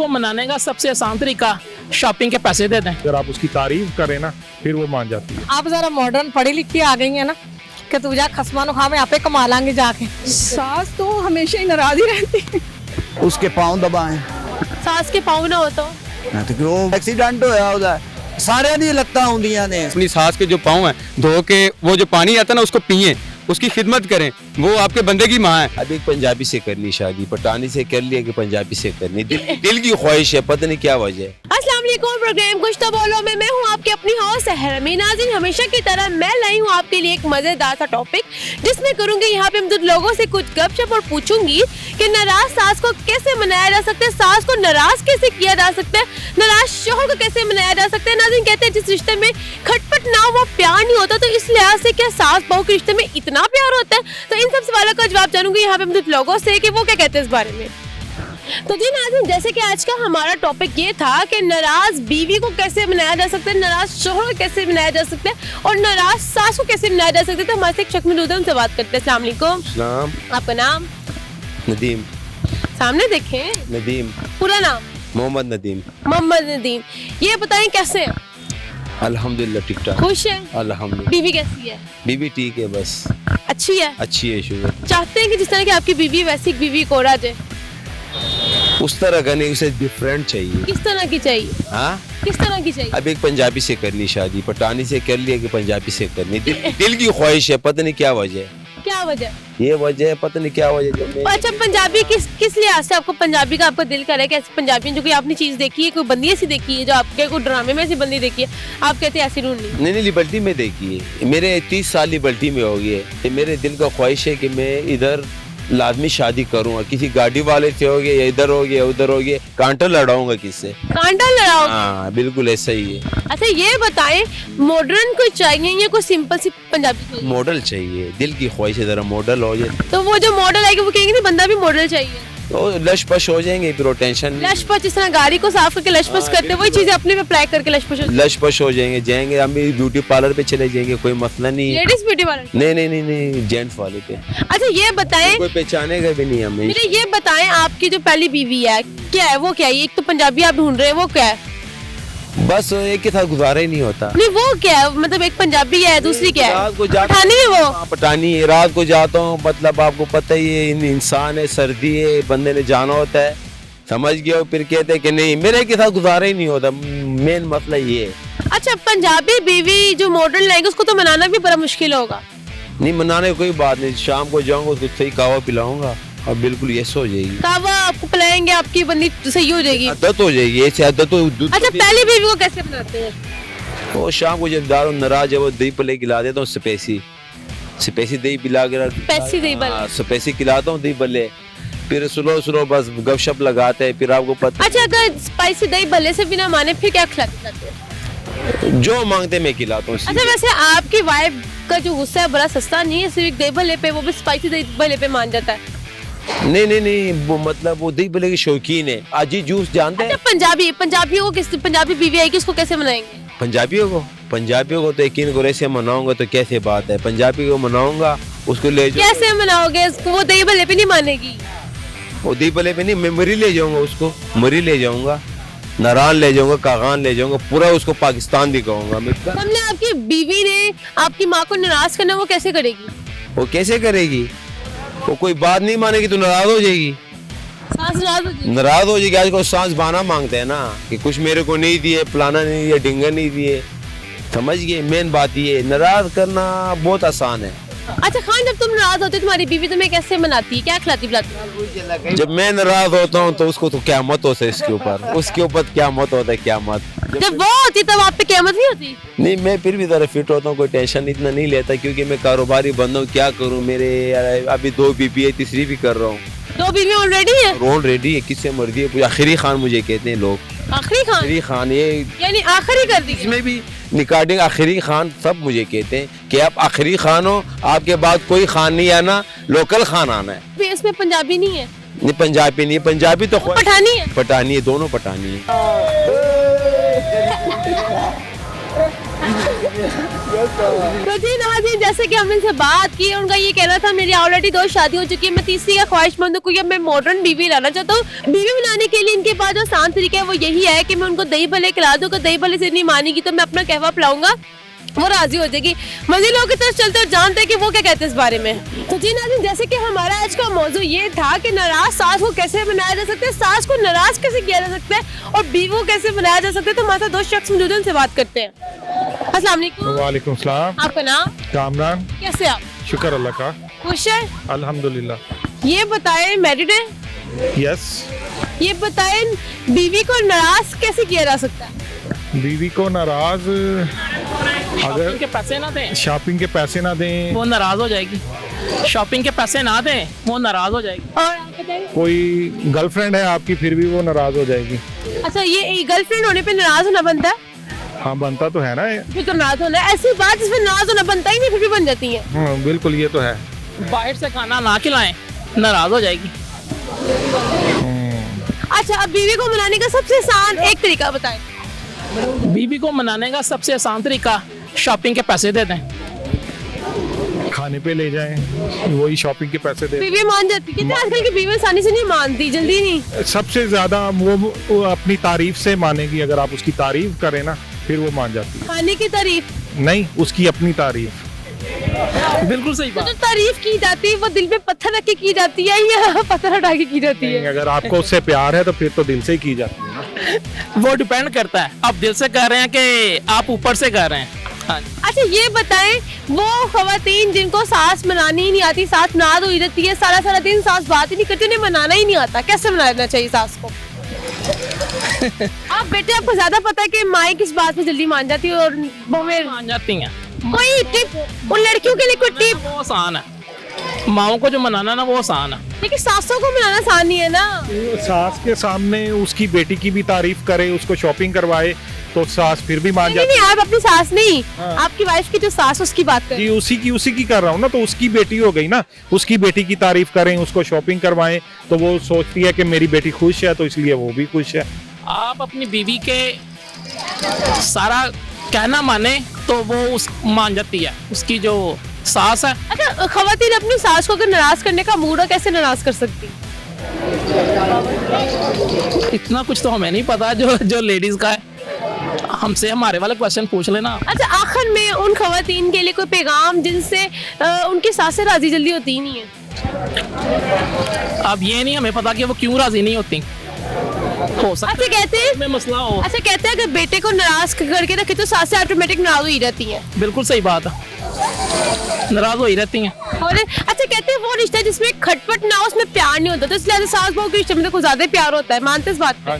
को मनाने का सबसे आसान तरीका शॉपिंग के पैसे दे दें। अगर आप उसकी तारीफ करें ना फिर वो मान जाती है। आप जरा मॉडर्न पढ़ी लिखी आ गई है ना कि तू जा खसमानो खा में आपे कमा लांगे जाके। सास तो हमेशा ही नाराज ही रहती है। उसके पाँव दबाएं सास के पाँव ना हो तो क्यों एक्सीडेंट होया होता सारे दी लगता होंदियां ने। अपनी सास के जो पाँव हैं धो के वो जो पानी आता है ना उसको पिए, उसकी खिदमत करें, वो आपके बंदे की माँ है। अब एक पंजाबी से करनी शादी, पठानी से कर लिया कि पंजाबी से करनी, दिल की ख्वाहिश है, पता नहीं क्या वजह है। अस्सलाम वालेकुम, प्रोग्राम कुछ तो बोलो में मैं हूँ आपके अपनी होस्ट सहरमी नाज़रीन। हमेशा की तरह मैं लाई हूँ आपके लिए एक मजेदार सा टॉपिक, जिसमें करूंगी यहाँ पे हम लोगों से कुछ गपशप और पूछूंगी कि नाराज सास को कैसे मनाया जा सकता है, सास को नाराज कैसे किया जा सकता है, नाराज शौहर को कैसे मनाया जा सकता है। नाज़रीन कहते हैं जिस रिश्ते में खटपट ना वो प्यार नहीं होता, तो इस लिहाज से क्या सास बहू के रिश्ते में इतना प्यार होता है? तो इन सब सवालों का जवाब जानूंगी यहाँ पे हम लोगों से कि वो क्या कहते हैं इस बारे में। तो जी नाज़रीन, जैसे कि आज का हमारा टॉपिक ये था कि नाराज बीवी को कैसे मनाया जा सकता है, नाराज शौहर को कैसे मनाया जा सकता है और नाराज सास को कैसे मनाया जा सकता है। तो हमारे से एक शख्स मौजूद है, उनसे बात करते हैं। अस्सलाम वालेकुम। सलाम। आपका नाम? नदीम। सामने देखें। नदीम। पूरा नाम? मोहम्मद नदीम। मोहम्मद नदीम। ये बताएं कैसे हैं? अल्हम्दुलिल्लाह ठीक ठाक। खुश है? अल्हम्दुलिल्लाह। बीवी कैसी है? बीवी ठीक है, बस अच्छी है? अच्छी है, शुगर। चाहते हैं कि जिस तरह की आपकी बीवी वैसी एक बीवी को राजे? उस तरह का नहीं, उसे डिफरेंट चाहिए। किस तरह की चाहिए? हाँ, किस तरह की चाहिए? अब एक पंजाबी से करनी शादी, पठानी से कर लिया कि पंजाबी से करनी, दिल की ख्वाहिश है, पता नहीं क्या वजह है। क्या वजह? ये वजह है, पता नहीं क्या वजह। अच्छा, पंजाबी किस लिहाज से आपको पंजाबी का आपका दिल करे? कैसे पंजाबी जो कोई आपने चीज देखी है, कोई बंदी ऐसी देखी है जो आपके कोई ड्रामे में ऐसी बंदी देखी है, आप कहते हैं ऐसी ढूंढनी? नहीं, लिबर्टी में देखी है, मेरे 30 साल लिबर्टी में हो गए। ये मेरे दिल का ख्वाहिश है कि मैं इधर लाजमी शादी करूँगा, किसी गाड़ी वाले से हो गया या इधर हो गया उधर हो गया, कांटा लड़ाऊंगा किससे? कांटा लड़ाओ? हाँ बिल्कुल ऐसा ही है। अच्छा ये बताएं, मॉडर्न कोई चाहिए या कोई सिंपल सी पंजाबी चाहिए? मॉडल चाहिए, दिल की ख्वाहिश है, जरा मॉडल हो जाए। तो वो जो मॉडल आएगी वो कहेंगे नहीं बंदा भी मॉडल चाहिए, तो लश पश हो जाएंगे, फिर टेंशन नहीं। लश पश, जिस तरह गाड़ी को साफ करके लश पश करते हैं, वही चीजें अपने पे अप्लाई करके लश पश हो जाएंगे। हम भी ब्यूटी पार्लर पे चले जाएंगे, कोई मसला नहीं है। Ladies beauty parlour? नहीं, जेंट्स वाले पे। अच्छा ये बताएं, कोई पहचानेगा भी नहीं हमें। ये बताएं आपकी जो पहली बीवी है क्या है, वो क्या है? एक तो पंजाबी आप ढूंढ रहे हैं, वो क्या है? बस एक के साथ गुजारा ही नहीं होता। नहीं वो क्या है, मतलब एक पंजाबी है, दूसरी क्या है? रात को जाता पठानी है वो? पठानी है, रात को जाता हूँ, मतलब आपको पता ही है, इंसान है, सर्दी है, बंदे ने जाना होता है, समझ गया। फिर कहते हैं कि नहीं मेरे के साथ गुजारा ही नहीं होता, मेन मसला ये है। अच्छा, पंजाबी बीवी जो मॉडर्न लाएंगे उसको तो मनाना भी बड़ा मुश्किल होगा। नहीं मनाने कोई बात नहीं, शाम को जाऊंगा उसको सही कहवा पिलाऊंगा और बिल्कुल ये सो जाएगी। कहवा आपको पिलाएंगे, आपकी बंदी सही हो जाएगी, आदत हो जाएगी, ऐसी आदत हो। अच्छा पहली बीवी को कैसे बनाते हैं? वो शाम को जब दारू नाराज है वो दही पले खिला देता हूँ, स्पेसी दही पिला के, स्पेसी दही भल्ले? स्पेसी खिलाता हूँ दही भल्ले, फिर सुलो बस गपशप लगाते हैं, फिर आपको पता। अच्छा, अगर स्पाइसी दही भल्ले से बिना माने फिर क्या खिलाते हैं? जो मांगते मैं खिलाता हूँ। अच्छा वैसे आपकी वाइफ का जो गुस्सा है बड़ा सस्ता नहीं है, सिर्फ दही भल्ले पे, वो भी स्पाइसी दही भल्ले पे मान जाता है। नहीं, वो मतलब वो दही भल्ले की शौकीन है। आजी जूस जानते हैं? अच्छा पंजाबियों को पंजाबी बीवी आएगी उसको कैसे मनाएंगे? पंजाबियों को तो यकीन करो ऐसे मनाऊंगा तो कैसे बात है, पंजाबी को मनाऊंगा, उसको ले जाऊंगा। कैसे मनाओगे? वो दही भल्ले पे नहीं मानेगी। वो दही भल्ले पे नहीं, मैं मरी ले जाऊंगा उसको, मरी ले जाऊंगा, नारान ले जाऊंगा, कागान ले जाऊंगा, पूरा उसको पाकिस्तान दिखाऊंगा मैं। हमने आपकी बीवी ने आपकी माँ को नाराज करना, वो कैसे करेगी? वो कैसे करेगी? वो कोई बात नहीं मानेगी तो नाराज हो जाएगी। नाराज हो जाएगी। आज को सांस बाना मांगते हैं ना कि कुछ मेरे को नहीं दिए, फलाना नहीं दिए, ढिंगा नहीं दिए, समझ गए। मेन बात ये, नाराज करना बहुत आसान है। अच्छा खान, जब तुम नाराज होते तुम्हारी बीवी तुम्हें कैसे मनाती है, क्या खिलाती पिलाती? जब मैं नाराज होता हूँ तो उसको तो क्या मत होता है, उसके ऊपर क्या मत होता है, क्या मत। जब वो होती तब आप पे क़यामत नहीं होती? नहीं, मैं फिर भी ज़रा फिट होता हूँ, कोई टेंशन इतना नहीं लेता, क्योंकि मैं कारोबारी बंदा हूँ। क्या करूँ, मेरे अभी 2 बीबी है, तीसरी भी कर रहा हूँ। 2 बीवी ऑलरेडी है? किससे मर्जी है, आखिरी खान मुझे कहते हैं लोग। आखिरी खान ये यानी आखिरी कर दी? इसमें भी निकाडिंग आखिरी खान सब मुझे कहते हैं कि आप आखिरी खान हो, आपके बाद कोई खान नहीं आना, लोकल खान आना है। इसमें पंजाबी नहीं है? नहीं पंजाबी नहीं, पंजाबी तो पठानी है? पठानी है, दोनों पठानी है। तो जी नाज़रीन, जैसे कि हमने इनसे बात की, उनका ये कहना था मेरी ऑलरेडी 2 शादी हो चुकी है, मैं तीसरी का ख्वाहिशमंद हूँ, क्योंकि अब मैं मॉडर्न बीवी लाना चाहता हूँ। बीवी बनाने के लिए इनके पास जो आसान तरीका है वो यही है कि मैं उनको दही भले खिला दूँ। अगर दही भले से नहीं मानेगी तो मैं अपना कहवा पिलाऊंगा, वो राजी हो जाएगी। मजीद लोगों की तरफ चलते और जानते हैं कि वो क्या कहते हैं इस बारे में। तो जी नाज़रीन, जैसे कि हमारा आज का मौजू ये था कि नाराज सास को कैसे बनाया जा सकता है, सास को नाराज कैसे किया जा सकता है और बीवी को कैसे बनाया जा सकता है। तो हमारे साथ 2 शख्स मौजूद हैं, उनसे बात करते हैं। अस्सलाम वालेकुम। वालेकुम सलाम। आपका नाम? कामरान। कैसे आप? शुक्र अल्लाह का। खुश है? अल्हम्दुलिल्लाह। ये बताएं, मैरिड है? यस। ये बताएं, बीवी को नाराज कैसे किया जा सकता है? बीवी को नाराज शॉपिंग के पैसे ना दें, शॉपिंग के पैसे ना दें, वो नाराज हो जाएगी। शॉपिंग के पैसे ना दें, वो नाराज हो जाएगी। और आप बताएं। कोई गर्लफ्रेंड है आपकी फिर भी वो नाराज हो जाएगी। अच्छा, ये गर्लफ्रेंड होने पे नाराज होना बनता है? हाँ बनता तो है ना। फिर तो नाराज होना है, ऐसी बात जिसमें नाराज होना बनता ही नहीं, फिर भी बन जाती है। हाँ बिल्कुल, ये तो है। बाहर से खाना ना खिलाएं, नाराज हो जाएगी। अच्छा, अब बीवी को मनाने का सबसे आसान एक तरीका बताएं। बीवी को मनाने का सबसे आसान तरीका शॉपिंग के पैसे दे दें। खाने पे ले जाएं, वही शॉपिंग के पैसे दे। बीवी मान जाती है, आजकल की बीवी आसानी से नहीं मानती, जल्दी नहीं। सबसे ज्यादा वो अपनी तारीफ से मानेगी। अगर आप उसकी तारीफ करें ना फिर वो मान जाती है। खाने की तारीफ नहीं, उसकी अपनी तारीफ। बिल्कुल सही तो बात। जो तारीफ की जाती है वो दिल पे पत्थर रख के की जाती है या पत्थर हटा के की जाती है? अगर आपको उससे प्यार है तो फिर तो दिल से ही की जाती है ना। वो डिपेंड करता है, आप दिल से कर रहे हैं कि आप ऊपर से कर रहे हैं। हाँ। अच्छा, ये बताएं, वो खवातीन जिनको सास मनानी ही नहीं आती, सास नाराज हो जाती है, सारा दिन सास बात ही नहीं करती, उन्हें मनाना ही नहीं आता, कैसे मनाना चाहिए सास को? आप बेटे, आपको ज्यादा पता है कि माएँ किस बात में जल्दी मान जाती है और बहुएं मान जाती हैं। कोई टिप उन लड़कियों के लिए, कोई टिप? वो आसान है, माओ को जो मनाना ना वो आसान है, लेकिन सासों को मनाना आसान नहीं है ना। सास के सामने उसकी बेटी की भी तारीफ करे, उसको शॉपिंग करवाए तो सास फिर भी मान जाती नहीं, आप अपनी सास नहीं, हाँ। आपकी वाइफ की जो सास उसकी बात है। करें। जी उसी की कर रहा हूँ ना, तो उसकी बेटी हो गई ना, उसकी बेटी की तारीफ करें, उसको शॉपिंग करवाएं तो वो सोचती है कि मेरी बेटी खुश है, तो इसलिए वो भी खुश है। आप अपनी बीवी के सारा कहना माने तो वो उस मान जाती है, उसकी जो सास है। अच्छा, खवातीन अपनी सास को अगर नाराज करने का मूड है, कैसे नाराज कर सकती? इतना कुछ तो हमें नहीं पता जो लेडीज का है, हमसे हमारे वाला क्वेश्चन पूछ लेना। अच्छा, आखिर में उन खवातीन के लिए कोई पैगाम जिनसे उनकी सासें राजी जल्दी होती ही नहीं है? अब ये नहीं हमें पता कि वो क्यों राजी नहीं होती, हो सकता अच्छा, कहते हैं में मसला हो। अच्छा, कहते हैं अगर बेटे को नाराज करके रखे तो सासें ऑटोमेटिक नाराज हो ही रहती हैं। बिल्कुल सही बात है, नाराज हो ही रहती हैं। और अच्छा, कहते हैं वो रिश्ता जिसमें खटपट ना हो उसमें प्यार नहीं होता, तो इसलिए सास बहू के रिश्ते में तो कुछ ज्यादा प्यार होता है, मानते इस बात पे?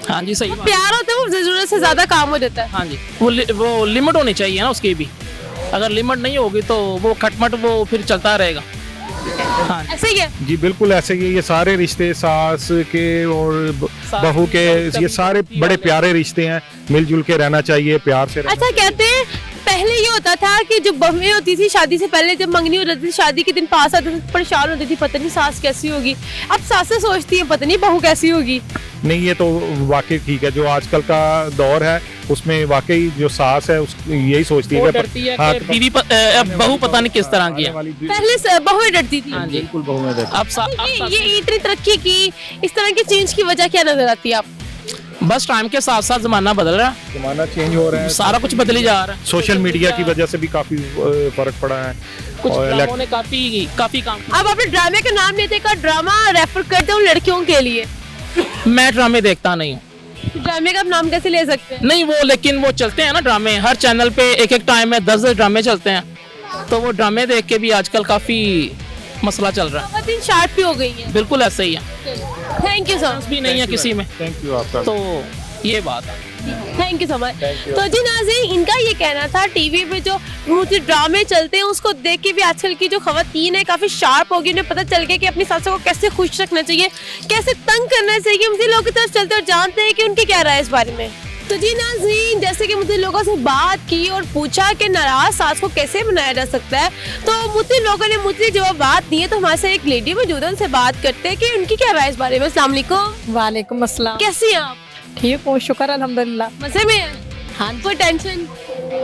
हाँ जी सही बात। प्यार होता है, वो जरूरत से ज्यादा काम हो जाता है। हाँ जी, वो लिमिट होनी चाहिए ना उसकी भी, अगर लिमिट नहीं होगी तो वो खटमट वो फिर चलता रहेगा। हाँ ऐसे ही है जी बिल्कुल ऐसे ही। ये सारे रिश्ते सास के और बहू के, ये सारे बड़े प्यारे रिश्ते हैं, मिलजुल के रहना चाहिए, प्यार से रहना। अच्छा, कहते हैं पहले ये होता था कि जो बहुएं होती थी शादी से पहले, जब मंगनी हो जाती थी, शादी के दिन पास आते थे, परेशान होती थी, पता नहीं सास कैसी होगी। अब सासें सोचती है पता नहीं बहू कैसी होगी। नहीं, ये तो वाकई ठीक है। जो आजकल का दौर है उसमें वाकई जो सास है यही सोचती वो है डरती है हाँ, कि बीवी बहू पता नहीं किस तरह की है। पहले से बहुएं डरती थी। हाँ जी, बिल्कुल बहू में डरती। अब ये इतनी तरक्की की, इस तरह की चेंज की वजह क्या नजर आती है आप? बस टाइम के साथ साथ जमाना बदल रहा है, जमाना चेंज हो रहा है, सारा कुछ बदली जा रहा है। सोशल मीडिया की वजह से भी काफी फर्क पड़ा है। कुछ और ड्रामों ने काफी काम किया। आप अपने ड्रामे का नाम लेते का ड्रामा रेफर करते हो लड़कियों के लिए, मैं ड्रामे देखता नहीं हूँ। ड्रामे का नाम कैसे ले सकते हैं? नहीं वो, लेकिन वो चलते हैं ना ड्रामे, हर चैनल पे एक टाइम में 10 ड्रामे चलते हैं, तो वो ड्रामे देख के भी आजकल काफी मसला चल रहा है। खवातीन शार्प भी हो गई हैं। बिल्कुल ऐसे ही है, थैंक यू सर। भी नहीं है किसी में, थैंक यू आपका। तो ये बात है। Thank you so much. तो जी नाज़रीन, इनका ये कहना था टीवी पे जो मुझे ड्रामे चलते हैं उसको देख के भी आजकल की जो खवातीन है काफी शार्प होगी, उन्हें पता चल गया कि अपनी सासों को कैसे खुश रखना चाहिए, कैसे तंग करना चाहिए। मुझे लोगों की तरफ चलते और जानते हैं कि उनकी क्या राय है इस बारे में। तो जी नाज़रीन, जैसे कि मुझे लोगों से बात की और पूछा कि नाराज सास को कैसे बनाया जा सकता है, तो मुझे लोगों ने मुझे जवाब बात दी है। तो हमारे साथ एक लेडी मौजूद है, उनसे बात करते हैं कि उनकी क्या राय है इस बारे में। अस्सलाम वालेकुम। वालेकुम अस्सलाम। कैसी हैं आप? ठीक हूँ, शुक्र अल्हम्दुलिल्लाह। मजे में है? हाँ कोई टेंशन?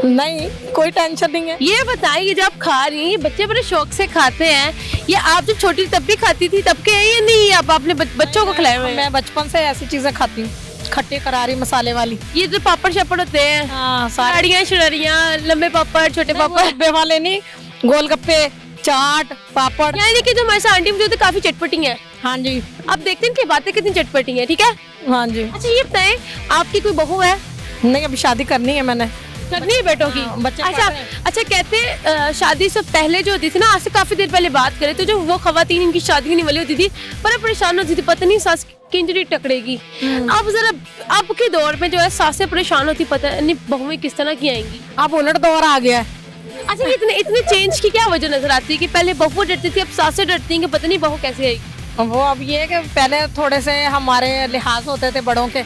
नहीं कोई टेंशन नहीं है। ये बताइए जब आप खा रही हैं, ये बच्चे बड़े शौक से खाते हैं, ये आप जब छोटी तब भी खाती थी तब के हैं या नहीं, आप आपने बच्चों को खिलाए हुए हैं? मैं बचपन से ऐसी चीजें खाती हूँ, खट्टी करारी मसाले वाली। ये जो पापड़ शापड़ होते हैं, हाँ सारे साड़ियाँ शरारियाँ, लंबे पापड़, छोटे पापड़, डब्बे वाले नहीं, गोलगप्पे, चाट, पापड़। यानी कि जो हमारे साथ आंटी मुझे काफी चटपटी है। हाँ जी, आप देखते हैं कि बातें कितनी चटपटी हैं, ठीक है। हाँ जी। अच्छा ये बताएं, आपकी कोई बहू है? नहीं अभी शादी करनी है मैंने। करनी है बेटों की? हाँ, बच्चे अच्छा पढ़ रहे हैं। अच्छा कहते हैं शादी से पहले जो होती थी ना, आज से काफी देर पहले बात करें तो जो वो खवातीन इनकी शादी नहीं वाली होती थी, बड़ा परेशान होती थी, पता नहीं सास किंजरी टकरेगी। अब जरा अब के दौर में जो है सासें परेशान होती, पता नहीं बहुएं किस तरह की आएंगी। अब उलट दौर आ गया है। अच्छा इतने इतने चेंज की क्या वजह नजर आती है कि पहले बहू डरती थी, अब सासें डरती हैं कि पता नहीं बहू कैसे आएगी? वो अब ये है कि पहले थोड़े से हमारे लिहाज होते थे बड़ों के,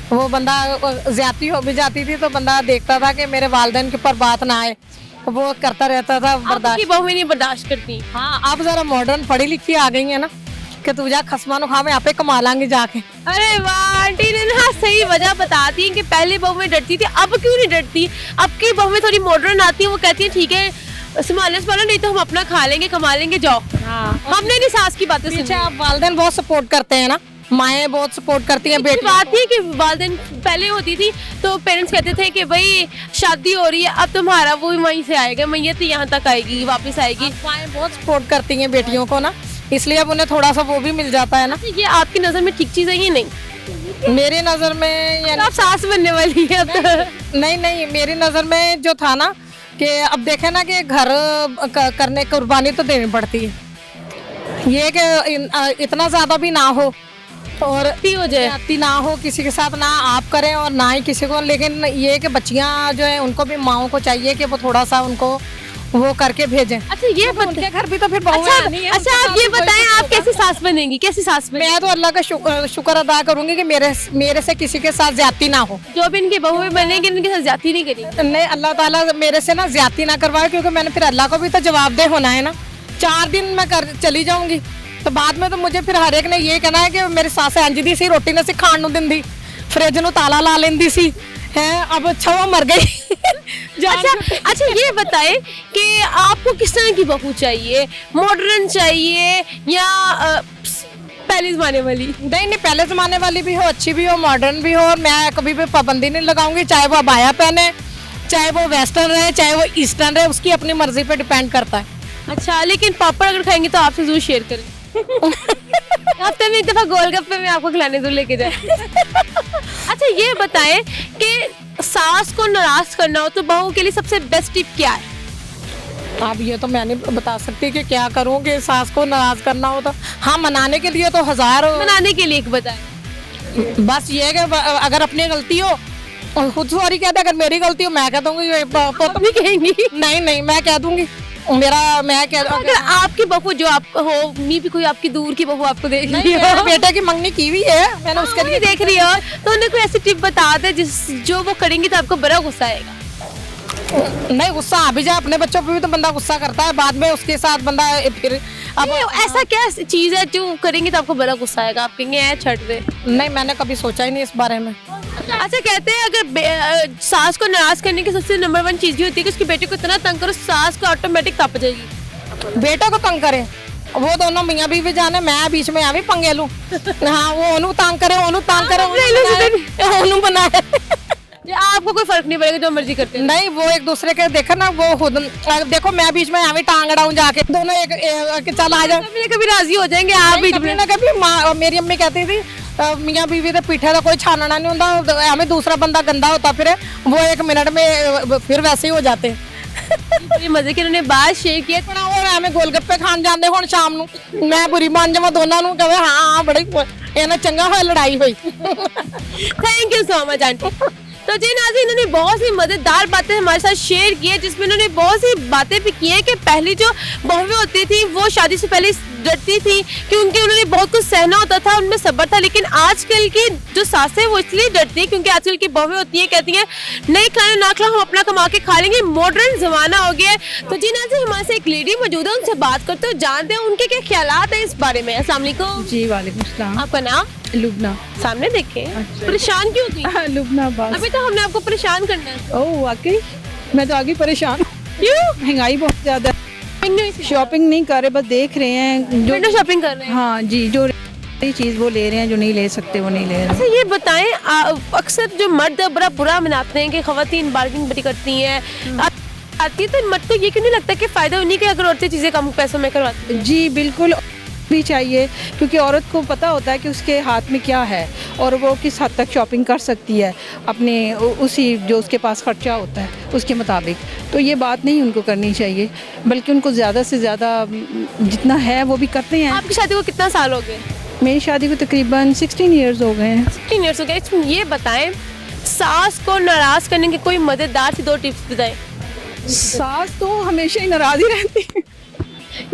वो बंदा ज्यादती हो भी जाती थी तो बंदा देखता था कि मेरे वालिदैन के ऊपर बात ना आए, वो करता रहता था अब की बर्दाश्त। बहुएं नहीं बर्दाश्त करती। हाँ अब जरा मॉडर्न पढ़ी लिखी आ गई है ना कि तू जा खसमा नु खा, मैं यहाँ पे कमा लांगी जाके। अरे वाह, आंटी ने ना सही वजह बताती है कि पहले बहुएं डरती थी, अब क्यों नहीं डरती। अब की बहुएं थोड़ी मॉडर्न आती है, वो कहती है ठीक है संभालने नहीं तो हम अपना खा लेंगे, कमा लेंगे, जाओ। हमने नहीं सास की बातें पीछे सुनी। आप वालिदैन बहुत सपोर्ट करते हैं ना, माएँ बहुत सपोर्ट करती हैं अच्छी बेटी। बात है कि वालिदैन पहले होती थी तो पेरेंट्स कहते थे कि भाई शादी हो रही है, अब तुम्हारा वो वहीं से आएगा, मैयत यहाँ तक आएगी, वापस आएगी। माएँ बहुत सपोर्ट करती हैं बेटियों को ना, इसलिए अब उन्हें थोड़ा सा वो भी मिल जाता है ना। ये आपकी नजर में ठीक चीज है ये नहीं? मेरी नजर में तो यानी आप सास बनने वाली है अब तो। नहीं मेरी नजर में जो था ना कि अब देखे ना कि घर करने कुर्बानी तो देनी पड़ती है, ये कि इतना ज्यादा भी ना हो और हो जाए, ज्यादती ना हो किसी के साथ, ना आप करें और ना ही किसी को। लेकिन ये कि बच्चियां जो है उनको भी माओ को चाहिए कि वो थोड़ा सा उनको वो करके भेजें। अच्छा ये उनके घर भी तो फिर बहुएं आनी है। अच्छा आप ये बताएं, आप कैसी सास बनेंगी, कैसी सास बनेंगी? मैं तो अल्लाह का शुक्र अदा करूंगी कि मेरे से किसी के साथ ज्यादती ना हो। जो भी इनकी बहुएं बनेंगी इनके साथ ज्यादती नहीं करेंगी। नहीं अल्लाह ताला मेरे से ना ज्यादती ना करवाए, क्योंकि मैंने फिर अल्लाह को भी तो जवाबदेह होना है ना। 4 दिन मैं कर चली जाऊंगी तो बाद में तो मुझे फिर हर एक ने ये कहना है कि मेरी सास इंज दी सी, रोटी ने सी खाण नूं दिंदी, फ्रिज नूं ताला ला लेंदी सी है, अब अच्छा वो मर गई। अच्छा ये बताएं कि आपको किस तरह की बहू चाहिए, मॉडर्न चाहिए या पहले जमाने वाली? नहीं पहले जमाने वाली भी हो, अच्छी भी हो, मॉडर्न भी हो, और मैं कभी भी पाबंदी नहीं लगाऊंगी, चाहे वो अबाया पहने, चाहे वो वेस्टर्न रहे, चाहे वो ईस्टर्न रहे, उसकी अपनी मर्जी पे डिपेंड करता है। अच्छा लेकिन पापड़ अगर खाएंगे तो आपसे जरूर शेयर करें। हफ्ते में एक दफा गोलगप्पे में आपको खिलाने दूर लेके जाए। अच्छा ये बताएं कि सास को नाराज करना हो तो बहू के लिए सबसे बेस्ट टिप क्या है? अब ये तो मैं नहीं बता सकती कि क्या करूं कि सास को नाराज करना हो तो। हाँ मनाने के लिए तो हजार बनाने के लिए एक बताएं। बस ये है कि अगर अपनी गलती हो खुद सॉरी कह दे, अगर मेरी गलती हो मैं कह दूंगी, नहीं कहेंगी? नहीं मैं कह दूंगी मैं कह अगर आपकी बहू जो आप हो, मी भी कोई आपकी दूर की बहू आपको देख रही मेरे हो, बेटे की मंगनी की हुई है मैंने उसके लिए देख रही हो, तो उन्हें कोई ऐसी टिप बता दे जो वो करेंगी तो आपको बड़ा गुस्सा आएगा। नहीं गुस्सा आ भी जाए, अपने बच्चों पे भी तो बंदा गुस्सा करता है, बाद में उसके साथ बंदा फिर अब ऐसा क्या चीज है जो करेंगे तो आपको बड़ा गुस्सा आएगा, आप कहेंगे ऐ छट दे? नहीं मैंने कभी सोचा ही नहीं इस बारे में। अच्छा कहते हैं अगर सास को नाराज करने की सबसे नंबर 1 चीज ये होती है कि उसके बेटे को इतना तंग करो सास को ऑटोमेटिक तप जाएगी। बेटे को तंग करे वो दोनों मियां बीवी जाने, मैं बीच में आवी पंगे लूं। हाँ वो ओनू तंग करे ओनू बनाए। आपको कोई फर्क नहीं पड़ेगा जो मर्जी करते हैं? नहीं वो एक दूसरे के देखा ना, वो खुद देखो मैं बीच में आवी टांग अड़ाऊं जाके, दोनों एक चल आ जाए, कभी राजी हो जाएंगे आप बीच में ना। कभी मेरी अम्मी कहती थी मियां बीवी के पीछे का कोई छानना नहीं होता, हमें दूसरा बंदा गंदा होता फिर वो 1 मिनट में फिर वैसे ही हो जाते। बड़ी मजे की उन्होंने बात शेयर की। और हमें गोलगप्पे खान जाते हुण शाम नूं, मैं बुरी मान जावां दोनों नूं कहे हाँ बड़ी इन्हें चंगा होया लड़ाई हुई। Thank you so much aunty. तो जी नाज़रीन, इन्होंने बहुत सी मजेदार बातें हमारे साथ शेयर की है, जिसमें इन्होंने बहुत सी बातें भी की है कि पहली जो बहुएं होती थी वो शादी से पहले डरती थी कि उन्होंने बहुत कुछ सहना होता था, उनमें सब्र था। लेकिन आजकल की जो सासें वो इसलिए डरती है क्योंकि आजकल की बहुएं होती है कहती हैं नहीं खाना ना खिलाओ, हम अपना कमा के खा लेंगे, मॉडर्न जमाना हो गया है। तो जी नाज़रीन, हमारे से एक लेडी मौजूद है, उनसे बात करते हो, जानते हैं उनके क्या ख्यालात है इस बारे में। अस्सलाम वालेकुम। जी वालेकुम सलाम। आपका नाम? लुबना। सामने देखें। परेशान क्यों थी? लुबना बास। अभी तो हमने आपको परेशान करना है। ओह वाकई? मैं तो आगे परेशान हूँ। क्यों? महंगाई बहुत ज्यादा है। शॉपिंग शॉपिंग नहीं कर रहे, बस देख रहे हैं जो विंडो शॉपिंग कर रहे हैं। हाँ जी, जो चीज वो ले रहे हैं, जो नहीं ले सकते वो नहीं ले रहे अच्छा ये बताएं, अक्सर जो मर्द बड़ा बुरा मनाते हैं कि खवातीन बार्गेनिंग बड़ी करती हैं आती है, तो मर्द को ये क्यों नहीं लगता कि फायदा उन्हीं के अगर औरतें चीजें कम पैसों में करवाती हैं? जी बिल्कुल भी चाहिए, क्योंकि औरत को पता होता है कि उसके हाथ में क्या है और वो किस हद तक शॉपिंग कर सकती है अपने उसी जो उसके पास खर्चा होता है उसके मुताबिक। तो ये बात नहीं उनको करनी चाहिए, बल्कि उनको ज़्यादा से ज़्यादा जितना है वो भी करते हैं। आपकी शादी को कितना साल हो गए? मेरी शादी को तकरीबन 16 इयर्स हो गए हैं। 16 इयर्स हो गए। इसमें ये बताएं, सास को नाराज करने की कोई मजेदार सी 2 टिप्स बताएं। सास तो हमेशा ही नाराज ही रहती है।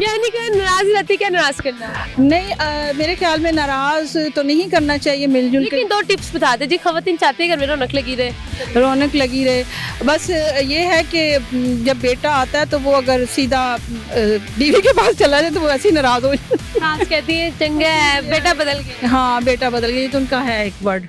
यानी कि नाराज ही रहती है, क्या नाराज करना? नहीं, मेरे ख्याल में नाराज तो नहीं करना चाहिए, मिलजुल के लेकिन 2 टिप्स बता दे जी, खवातीन चाहती है घर में रौनक लगी रहे। रौनक लगी रहे। बस ये है कि जब बेटा आता है तो वो अगर सीधा बीवी के पास चला जाए तो वो ऐसे ही नाराज हो जाए। सास कहती है चंगा है बेटा बदल गया। हाँ, बेटा बदल गया, ये तो उनका है एक वर्ड।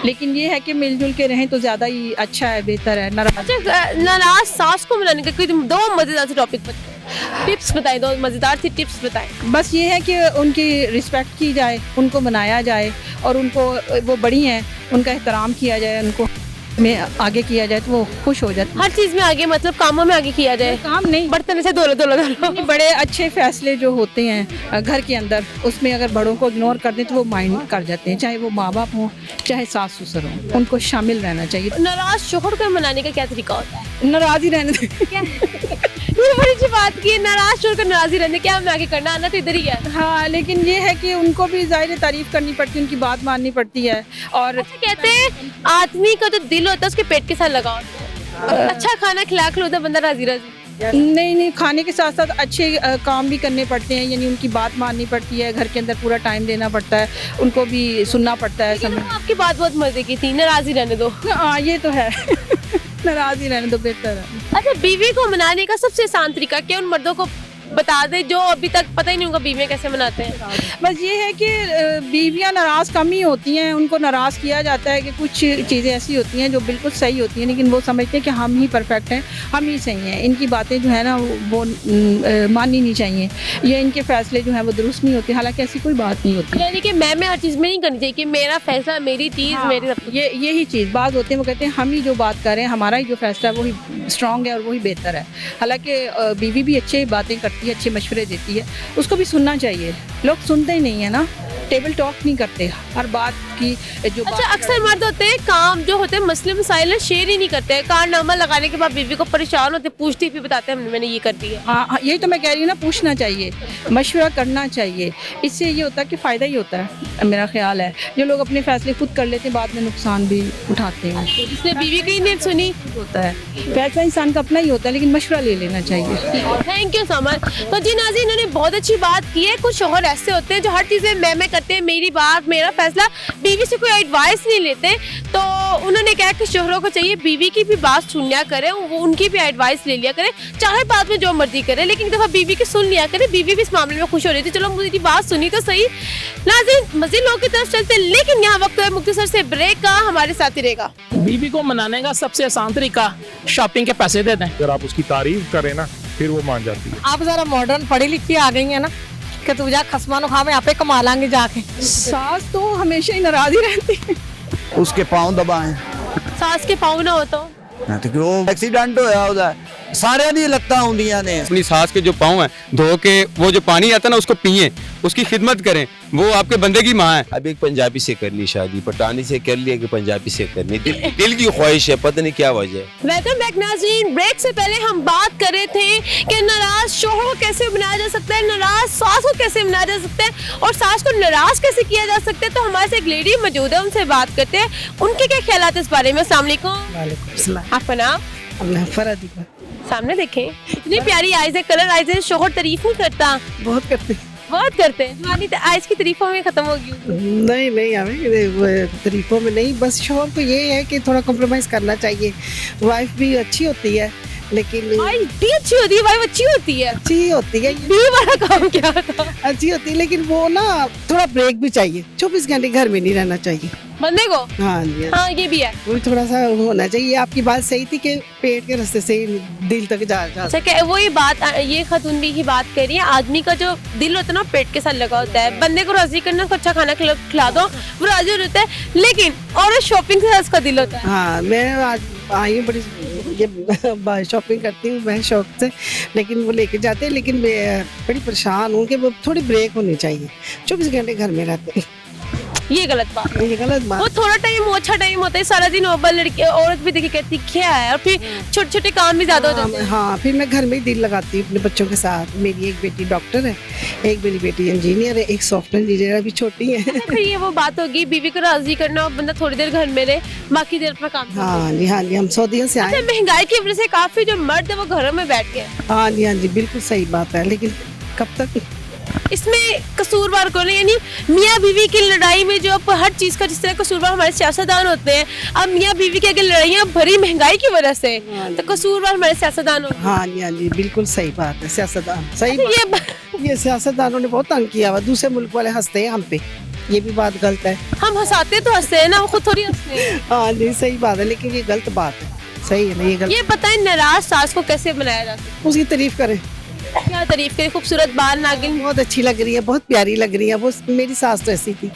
लेकिन ये है कि मिलजुल के रहें तो ज़्यादा ही अच्छा है, बेहतर है। नाराज सास को मनाने का कोई 2 मजेदार से टॉपिक बताएं, टिप्स बताएं, 2 मजेदार सी टिप्स बताएं। बस ये है कि उनकी रिस्पेक्ट की जाए, उनको मनाया जाए और उनको, वो बड़ी हैं, उनका एहतराम किया जाए, उनको में आगे किया जाए तो वो खुश हो जाते हैं। हर चीज में आगे, मतलब कामों में आगे किया जाए, काम नहीं, बर्तन से धो लो। बड़े अच्छे फैसले जो होते हैं घर के अंदर, उसमें अगर बड़ों को इग्नोर कर दें तो वो माइंड कर जाते हैं, चाहे वो माँ बाप हों चाहे सास ससुर हों, उनको शामिल रहना चाहिए। नाराज शोहर को मनाने का क्या तरीका होता है? नाराज ही रहने दें। ये बड़ी अच्छी बात की है, नाराज शोहर को नाराज ही रहने, क्या हमें आगे करना, आना तो इधर ही है। हाँ, लेकिन ये है कि उनको भी जाहिर तारीफ करनी पड़ती है, उनकी बात माननी पड़ती है। और अच्छा कहते हैं आदमी का जो दिल होता है उसके पेट के साथ लगा होता है। अच्छा खाना खिला के होता है बंदा राजी राजी। नहीं, खाने के साथ साथ अच्छे काम भी करने पड़ते हैं, यानी उनकी बात माननी पड़ती है, घर के अंदर पूरा टाइम देना पड़ता है, उनको भी सुनना पड़ता है। लेकिन आपकी बात बहुत मजे की थी, नाराज ही रहने दो। हाँ, ये तो है। नाराज ही रहने दो, बेहतर है। अच्छा बीवी को मनाने का सबसे आसान तरीका क्या? उन मर्दों को बता दे जो अभी तक पता ही नहीं होगा बीवियां कैसे मनाते हैं। बस ये है कि बीवियां नाराज़ कम ही होती हैं, उनको नाराज़ किया जाता है कि कुछ चीज़ें ऐसी होती हैं जो बिल्कुल सही होती हैं, लेकिन वो समझते हैं कि हम ही परफेक्ट हैं, हम ही सही हैं, इनकी बातें जो है ना वो माननी नहीं चाहिए, ये इनके फैसले जो हैं वो दुरुस्त नहीं होते, हालांकि ऐसी कोई बात नहीं होती। यानी कि मैं हर चीज़ में नहीं करनी चाहिए कि मेरा फैसला, मेरी चीज़, मेरे सब। यही चीज़ बात होते हैं, वो कहते हैं हम ही जो बात करें, हमारा ही जो फैसला है वही स्ट्रांग है और वही बेहतर है। हालांकि बीवी भी अच्छी बातें करती है, अच्छे मशवरे देती है, उसको भी सुनना चाहिए। लोग सुनते ही नहीं है ना, टेबल टॉक नहीं करते हर बात की जो अच्छा अक्सर मर्द होते हैं काम जो होते हैं मसले मसाइल शेयर ही नहीं करते हैं, कारनामा लगाने के बाद बीवी को परेशान होते, पूछती भी बताते हैं मैंने ये कर दिया। हाँ, यही तो मैं कह रही हूँ ना, पूछना चाहिए, मशवरा करना चाहिए, इससे ये होता है कि फ़ायदा ही होता है। मेरा ख्याल है जो लोग अपने फैसले खुद कर लेते हैं बाद में नुकसान भी उठाते हैं, इसलिए बीवी की नहीं सुनी होता है। फैसला इंसान का अपना ही होता है, लेकिन मशवरा ले लेना चाहिए। Thank you so much. तो जी नाज़रीन, इन्होंने बहुत अच्छी बात की है। कुछ शौहर ऐसे होते हैं जो हर चीज़ में मैं करते हैं, मेरी बात मेरा फैसला, बीवी से कोई एडवाइस नहीं लेते। तो उन्होंने कहा कि शौहरों को चाहिए बीवी की भी बात सुन लिया करें, वो उनकी भी एडवाइस ले लिया करें, चाहे बाद में जो मर्जी करे, लेकिन एक दफ़ा बीवी की सुन लिया करें, बीवी भी इस मामले में खुश हो रही थी, चलो मुझे बात सुनी तो सही। नाज़रीन मज़ीद लोगों की तरफ चलते, लेकिन यहाँ वक्त है मुख्तसर से ब्रेक का, हमारे साथ ही रहेगा। बीवी को मनाने का सबसे आसान तरीका शॉपिंग के पैसे दे दें। अगर आप उसकी तारीफ करें ना फिर वो मान जाती है। आप जरा मॉडर्न पढ़ी लिखी आ गई है ना कि तू जा खसमा नो खा, मैं यहाँ पे कमा लांगे जाके। सास तो हमेशा ही नाराज ही रहती है। उसके पाँव दबाएं सास के पाँव ना हो तो तो क्यों एक्सीडेंट होया ਉਹਦਾ सारे दी लत्तां ਹੁੰਦੀਆਂ ने। अपनी सास के जो पाँव हैं धो के वो जो पानी आता है ना उसको पिए, उसकी खिदमत करें, वो आपके बंदे की माँ है। अब एक पंजाबी से कर ली शादी, पठानी से कर लिया कि पंजाबी से करनी, दिल की ख्वाहिश है, पता नहीं क्या वजह है। वेलकम बैक नाज़रीन। ब्रेक से पहले हम बात कर रहे थे कि नाराज शौहर को कैसे मनाया जा सकता है, नाराज सास को कैसे मनाया जा सकता है और सास को नाराज कैसे किया जा सकता है। तो हमारे से एक लेडी मौजूद है, उनसे बात करते हैं, उनके क्या ख्याल इस बारे में। अस्सलाम वालेकुम। आपका नाम? फरादीका। सामने देखें, इतनी प्यारी आइज है, कलर आइज है, शौहर तारीफ नहीं करता? बहुत करते बहुत करते हैं। हमारी आइज की तारीफों में खत्म होगी। नहीं हमें तरीकों में नहीं, बस शौहर को ये है कि थोड़ा कॉम्प्रोमाइज़ करना चाहिए। वाइफ भी अच्छी होती है लेकिन भाई भी अच्छी होती है, भाई अच्छी होती है, अच्छी होती है, भी वाला काम क्या होता है अच्छी होती है, लेकिन वो ना थोड़ा ब्रेक भी चाहिए, 24 घंटे घर में नहीं रहना चाहिए। बंदे को। हाँ जी, हाँ ये भी है। वो थोड़ा सा होना चाहिए। आपकी बात सही थी कि पेट के रास्ते से दिल तक जा अच्छा क्या वो ये बात, ये खातून भी की बात कर रही है, आदमी का जो दिल होता है ना पेट के साथ लगा होता है, बंदे को राजी करना, उसको अच्छा खाना खिला दो वो राजी होता है, लेकिन और शॉपिंग से उसका दिल होता है। हाँ मैं आज आई हूँ, बड़ी ये शॉपिंग करती हूँ मैं शौक से, लेकिन वो लेके जाते हैं, लेकिन मैं बड़ी परेशान हूँ कि वो थोड़ी ब्रेक होनी चाहिए। 24 घंटे घर में रहते हैं, ये गलत बात है, ये गलत बात। वो थोड़ा टाइम वो अच्छा टाइम होता है, सारा दिन ओवर लड़की औरत भी देखी कहती क्या है, और फिर छोटे छोटे काम भी ज्यादा हो जाते हैं। हाँ फिर मैं घर में ही दिल लगाती हूँ अपने बच्चों के साथ। मेरी एक बेटी डॉक्टर है, एक मेरी बेटी इंजीनियर है, एक सॉफ्टवेयर इंजीनियर अभी छोटी है। अच्छा, फिर ये वो बात होगी बीवी को राजी करना और बंदा थोड़ी देर घर में रहे, बाकी देर अपना काम। हाँ जी, हाँ जी, हम सऊदीया से आए। अच्छा, महंगाई की वजह से काफी जो मर्द है वो घरों में बैठ गए। हाँ जी, हाँ जी, बिल्कुल सही बात है, लेकिन कब तक इसमें कसूरवार कौन है? यानी मियाँ बीवी की लड़ाई में जो अब हर चीज का जिस तरह कसूरवार हमारे सियासतदान होते हैं, अब मियाँ बीवी की अगर लड़ाइयाँ भरी महंगाई की वजह से, तो कसूरवार हमारे सियासतदान होते हैं। हाँ जी, हाँ जी, बिल्कुल सही बात है, सियासतदान सही अच्छा, बात। ये सियासतदानों ने बहुत तंग किया हुआ, दूसरे मुल्क वाले हंसते हैं हम पे, ये भी बात गलत है। हम हंसाते तो हंसते हैं ना, वो खुद थोड़ी हंसते हैं। हाँ जी, सही बात है, लेकिन ये गलत बात है, सही है ना ये गलत। ये बताएं नाराज सास को कैसे बनाया जा सकता है? उसकी तारीफ करें। क्या तारीफ करें? खूबसूरत बाल, नागिन, बहुत अच्छी लग रही है, बहुत प्यारी लग रही है। वो मेरी सास तो ऐसी थी,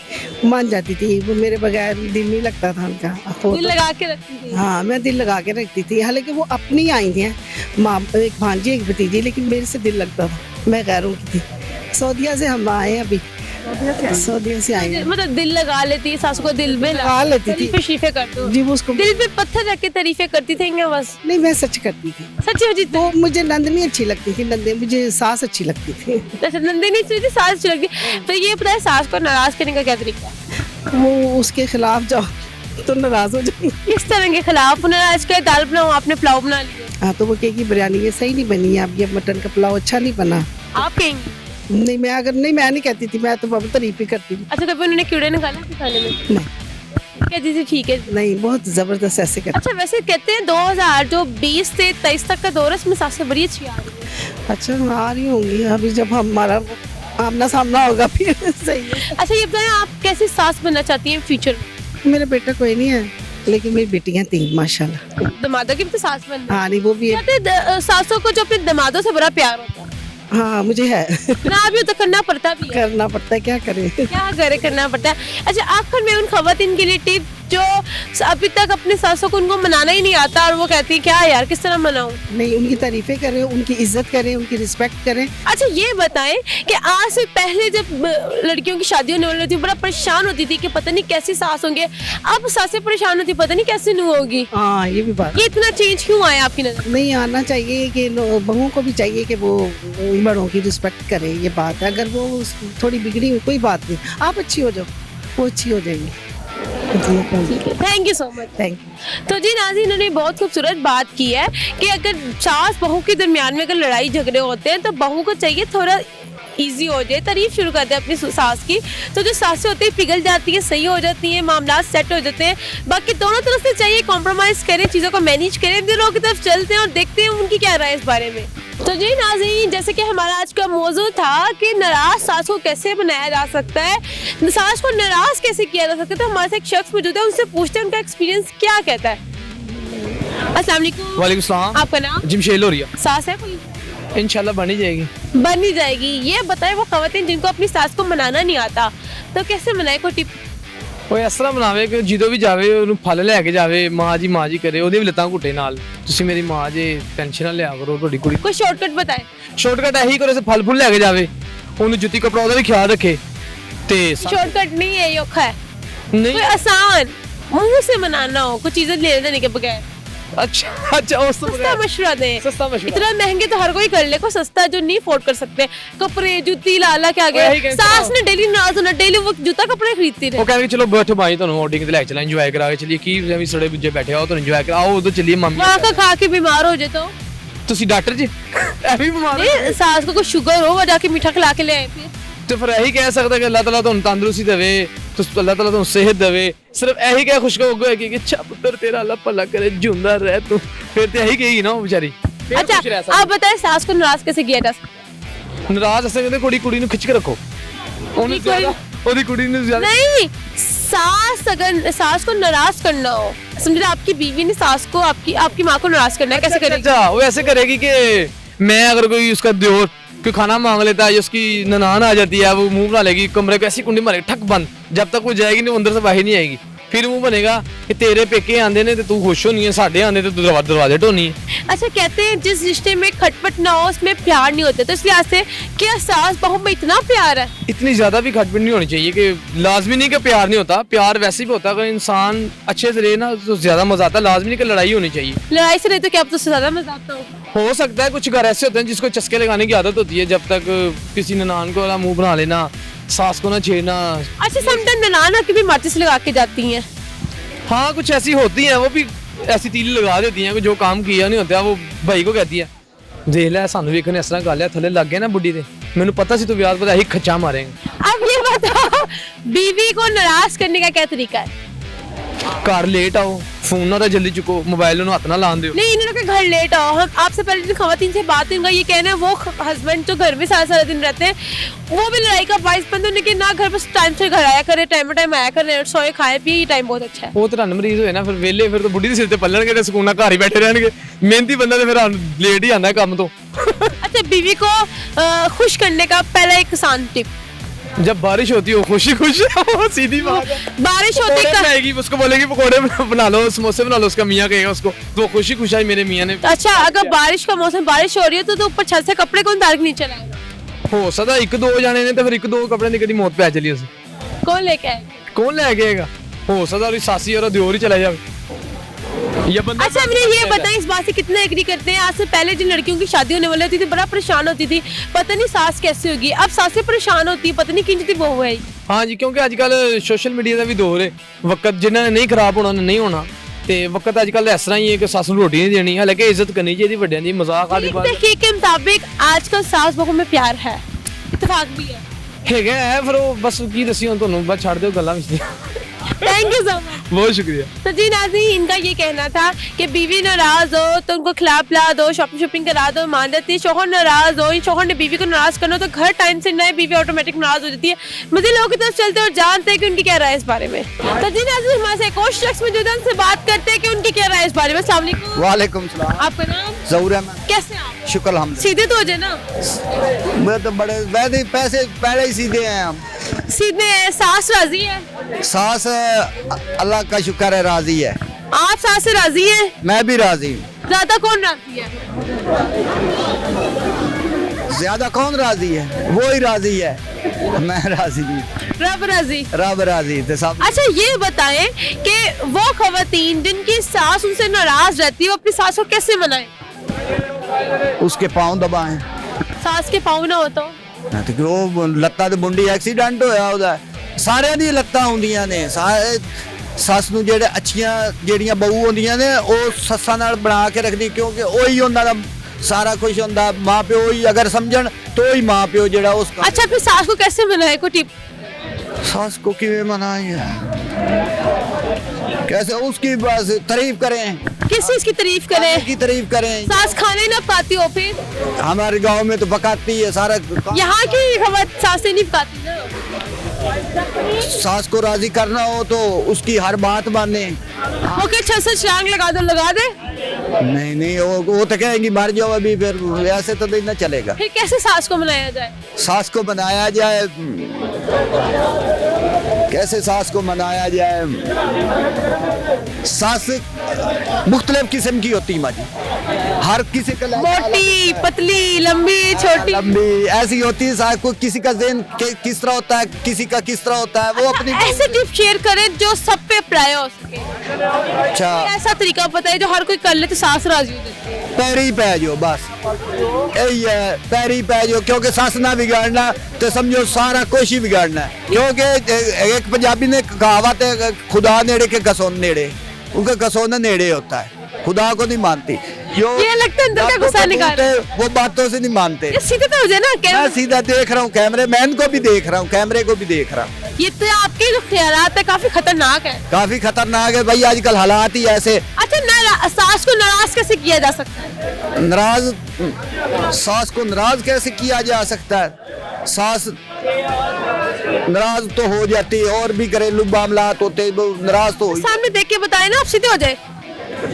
मान जाती थी, वो मेरे बगैर दिल नहीं लगता था उनका। दिल लगा के रखती थी। हाँ मैं दिल लगा के रखती थी, हालांकि वो अपनी आई हैं, माँ एक भांजी एक भतीजी, लेकिन मेरे से दिल लगता था, मैं गैरों की थी। सऊदीया से हम आए अभी, सऊदीया से आए हैं। मतलब दिल लगा लेती है, सास को दिल में लगा लेती थी, शरीफे कर दो जी। वो उसको दिल पे पत्थर रख के तारीफे करती थी क्या बस? नहीं, मैं सच करती थी, सच्ची हो जीत। वो मुझे नंदनी अच्छी लगती थी, नंदनी मुझे सास अच्छी लगती थी। अच्छा, नंदिनी अच्छी थी, सास अच्छी लगती। तो ये पता है सास को नाराज करने का क्या तरीका है? वो उसके खिलाफ जाओ तो नाराज हो जाएंगे। किस तरह के खिलाफ? नाराज के दाल बनाओ, आपने पुलाव बना लिया। हाँ तो वो कहेगी बिरयानी ये सही नहीं बनी है, अब ये मटन का पुलाव अच्छा नहीं बना। आप कहेंगी? नहीं, मैं अगर नहीं, मैं नहीं कहती थी, मैं तो बहुत तारीफ ही करती थी। अच्छा, कभी उन्होंने कीड़े निकाले खाने में? नहीं, कहती थी ठीक है। नहीं, बहुत जबरदस्त ऐसे करती। अच्छा, वैसे कहते हैं 2020 से 23 तक का दौर, इसमें सासें बड़ी अच्छी आ रही है। अच्छा, आ रही होंगी, अभी जब हमारा आमना सामना होगा फिर सही है। अच्छा, ये बताएं आप कैसी सास बनना चाहती हैं फ्यूचर में? मेरा बेटा कोई नहीं है, लेकिन मेरी बेटियां 3 माशाल्लाह। दमादों की भी तो सास बनना। हाँ नहीं, वो भी है। कहते हैं सासों को जो अपने दमादों से बड़ा प्यार होता है। हाँ मुझे है। ना भी तो करना पड़ता भी है। करना पड़ता है, क्या करें। क्या करे, करना पड़ता है। अच्छा, आखिर में उन खवातीन के लिए टिप जो अभी तक अपने सासों को उनको मनाना ही नहीं आता और वो कहती है क्या यार किस तरह मनाऊं? नहीं, उनकी तारीफें करें, उनकी इज्जत करें, उनकी रिस्पेक्ट करें। अच्छा, ये बताएं कि आज से पहले जब लड़कियों की शादी होने वाली थी बड़ा परेशान होती थी कि पता नहीं कैसी सास होंगे, अब सासें परेशान होती पता नहीं कैसी नूह होगी। हाँ ये भी बात। ये इतना चेंज क्यों आया आपकी नजर? नहीं, आना चाहिए कि बहुओं को भी चाहिए कि वो बड़ों की रिस्पेक्ट करें, ये बात है। अगर वो थोड़ी बिगड़ी हुई कोई बात नहीं, आप अच्छी हो जाओ, वो अच्छी हो जाएंगी। Thank you so much. Thank you. तो जी नाज़रीन, इन्होंने बहुत खूबसूरत बात की है कि अगर सास बहू के दरमियान में अगर लड़ाई झगड़े होते हैं तो बहू को चाहिए थोड़ा इजी हो जाए, तारीफ शुरू कर दे अपनी सास की, तो जो सासें होती है पिघल जाती है, सही हो जाती हैं, मामला सेट हो जाते हैं। बाकी दोनों तरफ से चाहिए कॉम्प्रोमाइज़ करें, चीज़ों को मैनेज करें, दिलों की तरफ चलते हैं और देखते हैं उनकी क्या राय इस बारे में। तो जी नाज़रीन, जैसे कि हमारा आज का मौजू था कि नाराज सास को कैसे बनाया जा सकता है, सास को नाराज कैसे किया जा सकता है, तो हमारे साथ एक शख्स मौजूद है, उनसे पूछते हैं उनका एक्सपीरियंस क्या कहता है। अस्सलाम वालेकुम। वालेकुम सलाम। आपका नाम? जमशेद लोरिया। सास है कोई? इंशाल्लाह बनी जाएगी। बन ही जाएगी। ये बताए वो खवातीन जिनको अपनी सास को मनाना नहीं आता तो कैसे मनाए, कोई टिप? ਉਹ ਇਸ ਤਰ੍ਹਾਂ ਬਣਾਵੇ ਕਿ ਜਦੋਂ ਵੀ ਜਾਵੇ ਉਹਨੂੰ ਫਲ ਲੈ ਕੇ ਜਾਵੇ, ਮਾਂ ਜੀ ਕਰੇ, ਉਹਦੇ ਵੀ ਲੱਤਾਂ ਘੁੱਟੇ ਨਾਲ, ਤੁਸੀਂ ਮੇਰੀ ਮਾਂ ਜੇ ਟੈਨਸ਼ਨ ਨਾ ਲਿਆ ਕਰੋ ਤੁਹਾਡੀ ਕੁੜੀ। कोई शॉर्टकट बताए। ਸ਼ਾਰਟਕਟ ਇਹੀ ਕਰੋ, ਫਲ ਫੁੱਲ ਲੈ ਕੇ ਜਾਵੇ, ਉਹਨੂੰ ਜੁੱਤੀ ਕਪੜਾ ਉਹਦਾ ਵੀ ਖਿਆਲ ਰੱਖੇ ਤੇ शॉर्टकट नहीं है, ये औखा है। नहीं कोई आसान मुंह से मनाना हो, कुछ चीजें लेने देने के बगैर। अच्छा उस तो सस्ता मशवरा दे। सस्ता मशवरा। इतना महंगे तो हर कोई कर ले, को सस्ता जो नहीं अफोर्ड कर सकते, कपड़े जूती लाला के आगे सास ने डेली नाज होना, डेली वो जूता कपड़े खरीदती ਉਹ रहे। ਕਹਿੰਦੇ ਚਲੋ ਬੈਠੋ ਭਾਈ, ਤੁਹਾਨੂੰ ਆਊਟਿੰਗ ਤੇ ਲੈ ਕੇ ਚਲਾਂ, ਇੰਜੋਏ ਕਰਾ ਕੇ ਚਲੀਏ, ਕੀ ਐਵੇਂ ਸੜੇ ਬੁੱਝੇ ਬੈਠੇ ਹੋ, ਤੁਹਾਨੂੰ ਇੰਜੋਏ ਕਰਾਓ, ਉਦੋਂ ਚਲੀਏ ਮਾਮੀ। वहाँ का खा के बीमार हो जाए तो ਤੁਸੀਂ ਡਾਕਟਰ ਜੀ ਐਵੇਂ ਬਿਮਾਰ ਹੋ नहीं, सास को कोई शुगर हो वो जाके मीठा खिला के ले आए फिर। ਤੇ ਫਿਰ ਇਹੀ ਕਹਿ ਸਕਦਾ ਕਿ ਅੱਲਾਹ ਤਾਲਾ ਤੁਹਾਨੂੰ ਤੰਦਰੁਸਤੀ ਦੇਵੇ, ਤੁਸੀਂ ਅੱਲਾਹ ਤਾਲਾ ਤੁਹਾਨੂੰ ਸਿਹਤ ਦੇਵੇ, ਸਿਰਫ ਇਹੀ ਕਹਿ ਖੁਸ਼ਕ ਹੋਏਗੀ ਕਿ ਅੱਛਾ ਪੁੱਤਰ ਤੇਰਾ ਅੱਲਾਹ ਭਲਾ ਕਰੇ, ਜਿਉਂਦਾ ਰਹਿ ਤੂੰ, ਫਿਰ ਤੇ ਇਹੀ ਕਹੇਗੀ ਨਾ ਉਹ ਵਿਚਾਰੀ। अच्छा खुश रह सकते। आप बताएं सास को नाराज कैसे किया जा सकता ਨਾਰਾਜ਼ ਅਸੇ ਕਹਿੰਦੇ ਕੁੜੀ ਨੂੰ ਖਿੱਚ ਕੇ ਰੱਖੋ ਉਹਨੂੰ ਕੋਈ- ਜ਼ਿਆਦਾ ਉਹਦੀ ਕੁੜੀ ਨੂੰ ਜ਼ਿਆਦਾ नहीं सास अगर सास को नाराज करना हो समझे आपकी बीवी ने सास को आपकी माँ को नाराज करना है कैसे करेगी अच्छा वो ऐसे करेगी कि मैं अगर कोई उसका दियोर कोई खाना मांग लेता है या उसकी ननान आ जाती है वो मुंह बना लेगी कमरे को ऐसी कुंडी मारेगी ठक बंद जब तक वो जाएगी नहीं अंदर से बाहर नहीं आएगी फिर मुंह बनेगा कि तेरे पेके आंदे ने तो तू खुश होनी है साढ़े आंदे तो तू दरवाजे ढोनी है अच्छा कहते हैं जिस रिश्ते में खटपट ना हो उसमें प्यार नहीं होता तो इसलिए से क्या सास बहू में इतना प्यार है इतनी ज्यादा भी खटपट नहीं होनी चाहिए कि लाजमी नहीं कि प्यार नहीं होता प्यार वैसे भी होता है अगर इंसान अच्छे से रहे ना तो ज्यादा मजा आता है लाजमी नहीं कि लड़ाई होनी चाहिए लड़ाई से नहीं तो क्या अब तो ज्यादा मजा आता हो हो सकता है कुछ घर ऐसे होते हैं जिसको चस्के लगाने की आदत होती है जब तक किसी ननान को मुंह बना लेना सास को ना छेड़ना अच्छा समटाइम ननान आके भी माचिस लगा के जाती हैं हाँ कुछ ऐसी होती हैं वो भी ऐसी तीली लगा देती हैं कि जो काम किया नहीं होता वो भाई को कहती है देख ਲੈ ਸਾਨੂੰ ਵੇਖਣ ਇਸ ਤਰ੍ਹਾਂ ਗੱਲ ਹੈ ਥੱਲੇ ਲੱਗ ਗਿਆ ਨਾ ਬੁੱਢੀ ਦੇ ਮੈਨੂੰ ਪਤਾ ਸੀ ਤੂੰ ਵਿਆਹ ਪਤਾ ਹੀ ਖੱਚਾ ਮਾਰੇਂਗਾ अब ये बताओ बीवी को नाराज करने का क्या तरीका है ਘਰ ਲੇਟ ਆਓ ਫੋਨ ਨਾ ਤਾਂ ਜਲਦੀ ਚੁੱਕੋ मोबाइल ਨੂੰ हथ ना लान दियो नहीं इन लोगों के घर लेट आओ हम आपसे पहले जिन खवातीन से बात इनका ये कहना है वो हस्बैंड जो घर में सारा दिन रहते हैं वो भी लड़ाई का बाइस बंद होने के ना घर पर टाइम से घर आया करे टाइम टाइम आया करे सोए खाए पिए ये टाइम बहुत अच्छा है ਉਹ ਤਾਂ ਮਰੀਜ਼ ਹੋਏ ਨਾ ਫਿਰ ਵੇਲੇ ਫਿਰ ਤਾਂ ਬੁੱਢੀ ਦੇ ਸਿਰ ਤੇ ਪੱਲਣਗੇ ਤੇ ਸਕੂਨ ਨਾਲ ਘਰ ਹੀ ਬੈਠੇ ਰਹਿਣਗੇ ਮਿਹਨਤੀ ਬੰਦਾ ਤੇ ਫਿਰ ਲੇਟ ਹੀ ਆਂਦਾ ਕੰਮ ਤੋਂ अच्छा बीवी को खुश करने का पहला एक आसान टिप जब बारिश होती है खुशी खुश वो सीधी बात है बारिश होती पकौड़े का बनाएगी उसको बोलेगी पकौड़े बना लो समोसे बना लो उसका मियाँ कहेगा उसको तो खुशी खुश आई मेरे मियाँ ने अच्छा अगर बारिश का मौसम बारिश हो रही है तो ऊपर छत से कपड़े कौन तार के नीचे लाएगा हो सकता एक दो जाने ने तो फिर एक दो कपड़े की कभी मौत पे आ चली उसे कौन लेके आएगा कौन ले आएगा हो सकता सासी और दियोर ही चला जाए या बंदा अच्छा मुझे ये बताएं इस बात से कितना एग्री करते हैं आज से पहले जिन लड़कियों की शादी होने वाली होती थी बड़ा परेशान होती थी पता नहीं सास कैसे होगी अब सासें परेशान होती है पता नहीं किंज दी बहू है हाँ जी क्योंकि अजकल सोशल मीडिया का भी दौर है वक्त जिन्होंने नहीं खराब होना नहीं होना ਤੇ ਵਕਤ ਅੱਜਕੱਲ ਇਸ ਤਰ੍ਹਾਂ ਹੀ ਹੈ ਕਿ ਸੱਸ ਨੂੰ ਰੋਟੀ ਨਹੀਂ ਦੇਣੀ ਹਾਲਾਂਕਿ ਇੱਜ਼ਤ ਕਰਨੀ ਚਾਹੀਦੀ ਵੱਡਿਆਂ ਦੀ ਮਜ਼ਾਕ ਆਦੀ ਬਾਤ देखिए के मुताबिक आजकल सास बहू में प्यार है इत्तेफाक भी है ਹੈਗਾ ਹੈ ਫਿਰ ਉਹ ਬਸ ਕੀ ਦੱਸੀ ਹੁਣ ਤੁਹਾਨੂੰ ਬਸ ਛੱਡ ਦਿਓ ਗੱਲਾਂ ਵਿੱਚ थैंक यू सो मच बहुत शुक्रिया तो जी नाज़रीन इनका ये कहना था कि बीवी नाराज हो तो उनको खिला पिला दो शॉपिंग करा दो मान जाती है शौहर नाराज हो शौहर ने बीवी को नाराज करना तो घर टाइम से नए बीवी ऑटोमेटिक नाराज हो जाती है मुझे लोगों की तरफ चलते और जानते हैं कि उनकी क्या राय है इस बारे में तो जी नाज़रीन हमारे से एक और शख्स मौजूद है उनसे बात करते हैं कि उनकी क्या राय है इस बारे में अस्सलाम वालेकुम वालेकुम सलाम आपका नाम जहूर अहमद कैसे हैं आप शुक्र हम सीधे तो हो जाए ना मैं तो बड़े वैसे पैसे पहले ही सीधे हैं हम सीधे सास राजी है सास अल्लाह का शुक्र है राजी है आप सास से राजी हैं मैं भी राजी हूँ ज्यादा कौन राजी है ज्यादा कौन राजी है वो ही राजी है मैं राजी नहीं रब राजी रब राजी थे सब अच्छा ये बताएं कि वो खवातीन जिनकी सास उनसे नाराज रहती है वो अपनी सास को कैसे मनाएं उसके पाँव दबाएं सास के पाँव ना हो तो ਤੇ ਉਹ ਲੱਤਾਂ ਤੇ ਮੁੰਡੀ ਐਕਸੀਡੈਂਟ ਹੋਇਆ ਉਹਦਾ ਸਾਰਿਆਂ ਦੀ ਲੱਤਾਂ ਹੁੰਦੀਆਂ ਨੇ ਸਾਰੇ ਸੱਸ ਨੂੰ ਜਿਹੜੇ ਅੱਛੀਆਂ ਜਿਹੜੀਆਂ ਬਹੂ ਹੁੰਦੀਆਂ ਨੇ ਉਹ ਸੱਸਾਂ ਨਾਲ ਬਣਾ ਕੇ ਰੱਖਦੀ ਕਿਉਂਕਿ ਉਹੀ ਉਹਨਾਂ ਦਾ ਸਾਰਾ ਕੁਝ ਹੁੰਦਾ ਮਾਂ ਪਿਓ ਹੀ ਅਗਰ ਸਮਝਣ तो ही माँ प्यो जड़ा उसका। अच्छा फिर सास को कैसे मनाए को टिप? सास को किਵੇਂ मनाएं कैसे उसकी बस तारीफ करें। किस चीज की तारीफ करें? की तारीफ करें। सास खाने ना पकाती हो फिर? हमारे गांव में तो पकाती है सारा। यहाँ की खबर सासें नहीं पकाती ना। सास को राजी करना हो तो उसकी हर बात माने। वो क्या छत से छलांग लगा दे? नहीं नहीं वो तो कहेंगी मर जाओ अभी, फिर ऐसे तो नहीं चलेगा। फिर कैसे सास को मनाया जाए? सास को बनाया जाए कैसे? सास को मनाया जाए, सास मुख्तलिफ किस्म की होती माँ जी, हर किसी का मोटी पतली लंबी छोटी लंबी ऐसी होती है। सास को किसी का ज़हन किस तरह होता है, किसी का किस तरह होता है, वो अपनी ऐसे टिप शेयर करें जो सब पे अप्लाई हो सके। अच्छा ऐसा तरीका पता है जो हर कोई कर ले तो सास राजी हो जाती है। पैरी पै जो बस यही है, पैरी पै जो, क्योंकि सास ना बिगाड़ना तो समझो सारा कुछ ही बिगाड़ना है। क्योंकि एक पंजाबी ने कहावत है, खुदा नेड़े के कसौन नेड़े, उनका कसौन नेड़े होता है, खुदा को नहीं मानती। ये लगता है अंदर का गुस्सा निकाल, वो बातों से नहीं मानते। सीधे तो हो जाए ना। मैं सीधा देख रहा हूँ, कैमरे मैन को भी देख रहा हूँ, कैमरे को भी देख रहा हूँ। ये तो आपके जो ख्यालात है काफी खतरनाक है। काफी खतरनाक है भाई, आजकल हालात ही ऐसे। अच्छा अच्छा, सास को नाराज कैसे किया जा सकता है? नाराज, सास को नाराज कैसे किया जा सकता है? सास नाराज तो हो जाती है, और भी घरेलू मामलात होते हैं, वो नाराज तो सामने देख के बताए ना, आप सीधे हो जाए।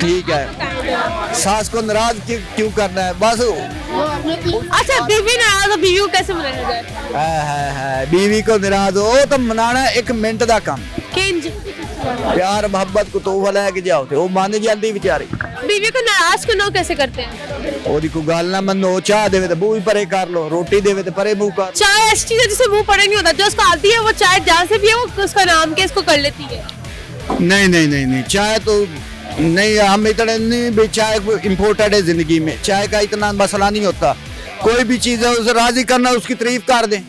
ठीक है, सास को नाराज क्यों करना है? बस अच्छा, बीवी नाराज हो, बीवी को कैसे मनाया जाए? है बीवी को नाराज हो तो मनाना 1 मिनट का काम। किंज प्यार मोहब्बत को तोहफा लेके जाओ ते वो मान जाती बेचारी। बीवी को नाराज करना कैसे करते हैं? ओदी कोई गल ना मनो, चाह देवे तो मुंह ही परे कर लो, रोटी देवे तो परे मुंह कर। चाय ऐसी चीज है जिसे मुंह पड़े नहीं होता, जो उसको आती है वो चाय जहाँ से भी है वो उसका नाम के इसको कर लेती है। नहीं, चाय तो नहीं, हम इतने नहीं भी, चाय इम्पोर्टेड है जिंदगी में, चाय का इतना मसला नहीं होता। कोई भी चीज है उसे राजी करना, उसकी तारीफ कर दें।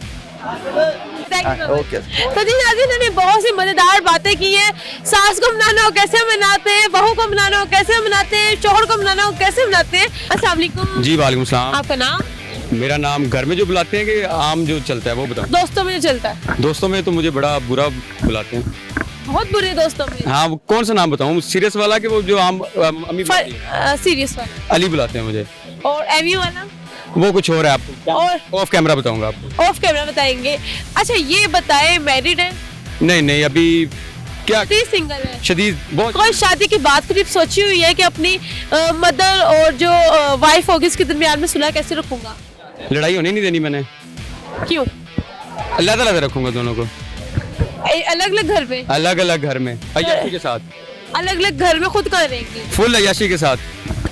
ओके। तो जी नाज़रीन, ने बहुत सी मजेदार बातें की हैं। सास को मनाना हो कैसे मनाते हैं, बहू को मनाना हो कैसे मनाते हैं, शोहर को मनाना हो कैसे मनाते हैं। अस्सलाम वालेकुम। जी वालेकुम सलाम। आपका नाम? मेरा नाम घर में जो बुलाते हैं कि आम जो चलता है वो बताओ? दोस्तों में जो चलता है। दोस्तों में तो मुझे बड़ा बुरा बुलाते हैं। बहुत बुरे दोस्तों में? हाँ, वो कौन सा नाम बताऊँ? सीरियस वाला कि वो जो आम अम्मी सीरियस वाला? अली बुलाते हैं मुझे। और एमी वाला? वो कुछ और है, आपको और ऑफ कैमरा बताऊंगा आपको। ऑफ कैमरा बताएंगे। अच्छा ये बताए, मैरिड है? नहीं, अभी क्या सिंगल है? शदीद बहुत। कोई शादी की बात करीब सोची हुई है कि अपनी मदर और जो वाइफ होगी उसके दरमियान में सुलह कैसे रखूंगा? लड़ाई होने नहीं देनी मैंने। क्यों? अलग रखूंगा दोनों को। अलग अलग घर में? अलग अलग घर में अय्याशी के साथ। अलग अलग घर में खुद कहाँ रहेंगे? फुल अय्याशी के साथ।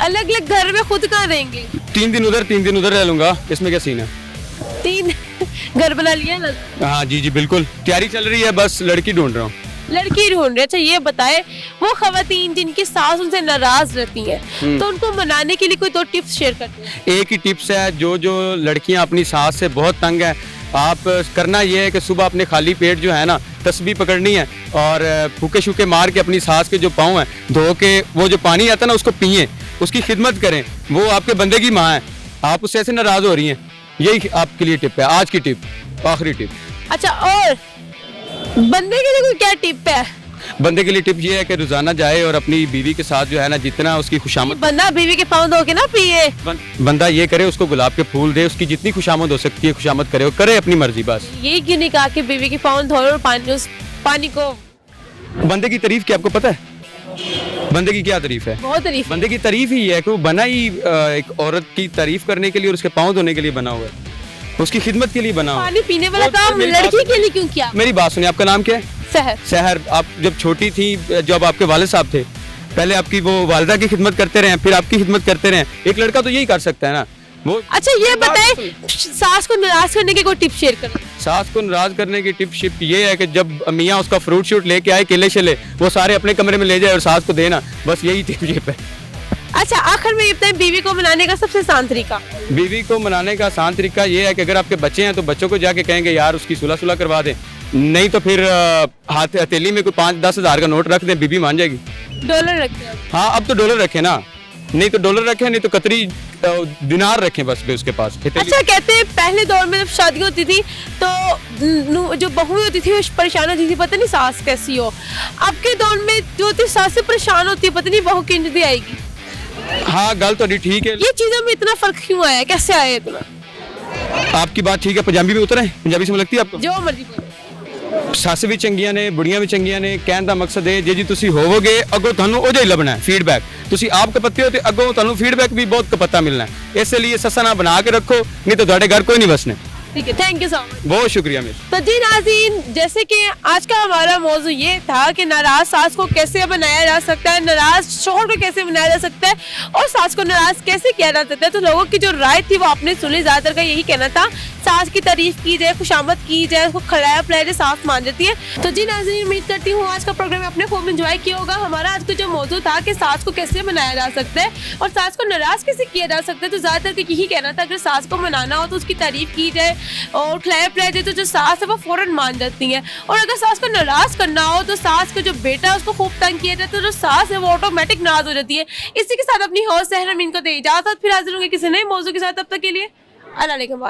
अलग अलग घर में खुद कहाँ रहेंगे? 3 दिन उधर 3 दिन उधर रह लूंगा, इसमें क्या सीन है? 3 घर बना लिया ना? हाँ जी बिल्कुल, तैयारी चल रही है, बस लड़की ढूंढ रहा हूँ। लड़की ढूंढ रहे। अच्छा ये बताए, वो खवातीन जिनकी सास उनसे नाराज रहती हैं, तो उनको मनाने के लिए कोई 2 टिप्स शेयर करते हैं? एक ही टिप्स है, जो लड़कियां अपनी सास से बहुत तंग है, आप करना ये है कि सुबह अपने खाली पेट जो है ना तस्बीह पकड़नी है और फूके शूके मार के अपनी सास के जो पाँव हैं धो के वो जो पानी आता है ना उसको पिए, उसकी खिदमत करें। वो आपके बंदे की माँ है, आप उससे ऐसे नाराज हो रही हैं। यही आपके लिए टिप है, आज की टिप, आखिरी टिप। अच्छा, और बंदे के लिए कोई क्या टिप है? बंदे के लिए टिप ये है कि रोजाना जाए और अपनी बीवी के साथ जो है ना जितना उसकी खुशामद, बंदा बीवी के पाँव धो के ना पिए। बंदा ये करे, उसको गुलाब के फूल दे, उसकी जितनी खुशामद हो सकती है खुशामद करे, करे अपनी मर्जी बस। ये क्यों नहीं कहा कि बीवी के पाँव धो और उस पानी को? बंदे की तारीफ क्या आपको पता है? बंदे की क्या तारीफ है? बहुत तारीफ। बंदे की तारीफ ही है कि वो बना ही एक औरत की तारीफ करने के लिए और उसके पाँव धोने के लिए बना हुआ है, उसकी खिदमत के लिए बना हुआ है। पानी पीने वाला काम लड़की के लिए क्यों किया? मेरी बात सुनिए, आपका नाम क्या है? सहर। आप जब छोटी थी, जब आपके वालिद साहब थे, पहले आपकी वो वालिदा की खिदमत करते रहे, फिर आपकी खिदमत करते रहे। एक लड़का तो यही कर सकता है ना वो। अच्छा ये बताए, सास को नाराज करने की कोई टिप शेयर करो? सास को नाराज करने की टिप शिप ये है कि जब मियाँ उसका फ्रूट शूट लेके आए, केले शेले, वो सारे अपने कमरे में ले जाए और सास को देना, बस यही टिप शिप है। अच्छा आखिर में ये बताए, बीवी को मनाने का सबसे आसान तरीका? बीवी को मनाने का आसान तरीका ये है कि अगर आपके बच्चे हैं तो बच्चों को जाके कहेंगे यार उसकी सुलह करवा दें, नहीं तो फिर हाथ हथेली में कोई 5-10 हज़ार का नोट रख दें, बीबी मान जाएगी। डॉलर रखते हैं? हाँ अब तो डॉलर रखे ना, नहीं तो डॉलर रखें, नहीं तो कतरी दिनार रखें बस भी उसके पास। अच्छा कहते हैं पहले दौर में जब शादी होती थी तो जो बहू होती थी वो परेशान होती थी, पता नहीं सास कैसी हो। अब के दौर में जो होती सास से परेशान होती है, पता नहीं बहू किंज दी आएगी। हाँ गल तो ठीक है। ये चीजों में इतना फर्क क्यों आया, कैसे आया इतना? आपकी बात ठीक है, पंजाबी में उतरे, पंजाबी से लगती है आपको? जो मर्जी बोलो। सस भी चंगियां ने, बुढ़ियां भी चंगियां ने, कहने का मकसद है जी तुसी होवोगे अगों थानू ओ जिहा ही लभना है फीडबैक। तुसी आप कपत्ते हो तो अगों थानू फीडबैक भी बहुत कपत्ता मिलना है, इसलिए ससा ना बना के रखो, नहीं तो ਤੁਹਾਡੇ घर कोई नहीं बसने। ठीक है, थैंक यू सो मच। बहुत शुक्रिया मिस। तो जी नाज़रीन, जैसे कि आज का हमारा मौजू ये था कि नाराज सास को कैसे बनाया जा सकता है, नाराज शोहर को कैसे बनाया जा सकता है और सास को नाराज कैसे किया जा सकता है। तो लोगों की जो राय थी वो आपने सुनी, ज्यादातर का यही कहना था सास की तारीफ की जाए, खुशामद की जाए, उसको खिलाया पिलाया जाए, सास मान जाती है। तो जी नाज़रीन, उम्मीद करती हूँ आज का प्रोग्राम आपने खूब एंजॉय किया होगा। हमारा आज का जो मौजू था कि सास को कैसे बनाया जा सकता है और सास को नाराज कैसे किया जा सकता है, तो ज्यादातर का यही कहना था अगर सास को मनाना हो तो उसकी तारीफ की जाए और खिलाया पिलाया जाए, तो जो सास है वो फौरन मान जाती है। और अगर सास को नाराज करना हो तो सास का जो बेटा है उसको खूब तंग किया जाए, तो जो सास है वो ऑटोमेटिक नाराज हो जाती है। इसी के साथ अपनी होस्ट सहर अमीन को दे इजाजत, फिर हाजिर होंगे किसी नए मौजू के साथ। तब तक के लिए अल्लाह।